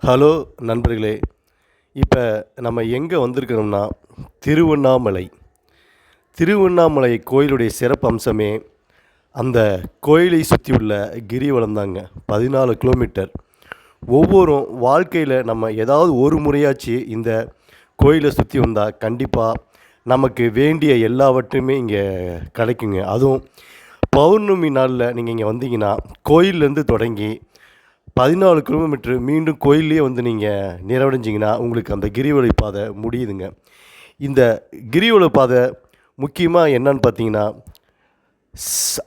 Hello நண்பர்களே! இப்போ நம்ம எங்கே வந்திருக்கிறோம்னா, திருவண்ணாமலை. திருவண்ணாமலை கோயிலுடைய சிறப்பு அம்சமே, அந்த கோயிலை சுற்றியுள்ள கிரிவலம் தாங்க. 14 கிலோமீட்டர். ஒவ்வொரும் வாழ்க்கையில் நம்ம ஏதாவது ஒரு முறையாச்சு இந்த கோயிலை சுற்றி வந்தால் கண்டிப்பாக நமக்கு வேண்டிய எல்லாவற்றையுமே இங்கே கிடைக்குங்க. அதுவும் பௌர்ணமி நாளில் நீங்கள் இங்கே வந்தீங்கன்னா, கோயில்லேருந்து தொடங்கி 14 கிலோமீட்டர் மீண்டும் கோயில்லேயே வந்து நீங்கள் நிறைவடைஞ்சிங்கன்னா உங்களுக்கு அந்த கிரிவல பாதை முடியுதுங்க. இந்த கிரிவல பாதை முக்கியமாக என்னன்னு பார்த்தீங்கன்னா,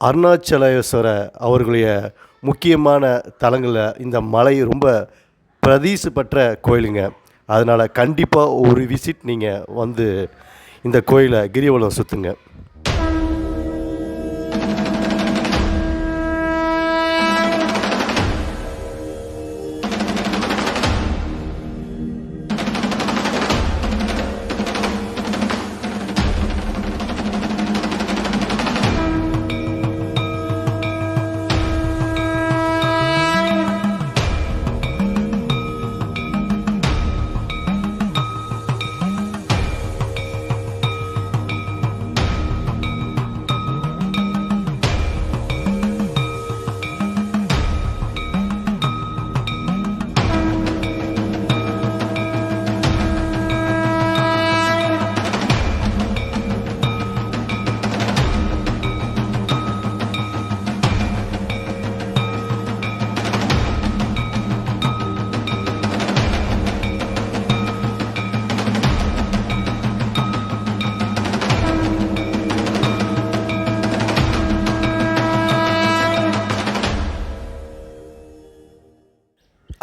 அருணாச்சலேஸ்வர அவர்களுடைய முக்கியமான தலங்களில் இந்த மலை ரொம்ப பிரதீசு பெற்ற கோயிலுங்க. அதனால் கண்டிப்பாக ஒரு விசிட் நீங்கள் வந்து இந்த கோயிலை கிரிவலம் சுற்றுங்க.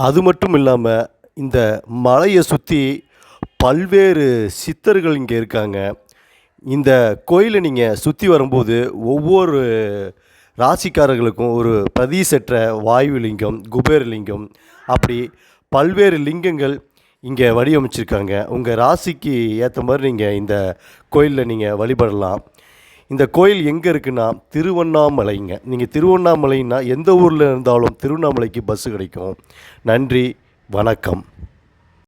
அது மட்டும் இல்லாமல் இந்த மலையை சுற்றி பல்வேறு சித்தர்கள் இங்கே இருக்காங்க. இந்த கோயிலை நீங்கள் சுற்றி வரும்போது ஒவ்வொரு ராசிக்காரர்களுக்கும் ஒரு பிரதீசற்ற வாயு லிங்கம், குபேர லிங்கம், அப்படி பல்வேறு லிங்கங்கள் இங்கே வடிவமைச்சிருக்காங்க. உங்கள் ராசிக்கு ஏற்ற மாதிரி நீங்கள் இந்த கோயிலில் நீங்கள் வழிபடலாம். இந்த கோயில் எங்கே இருக்குன்னா திருவண்ணாமலைங்க. நீங்கள் திருவண்ணாமலைன்னா எந்த ஊரில் இருந்தாலும் திருவண்ணாமலைக்கு பஸ்ஸு கிடைக்கும். நன்றி, வணக்கம்.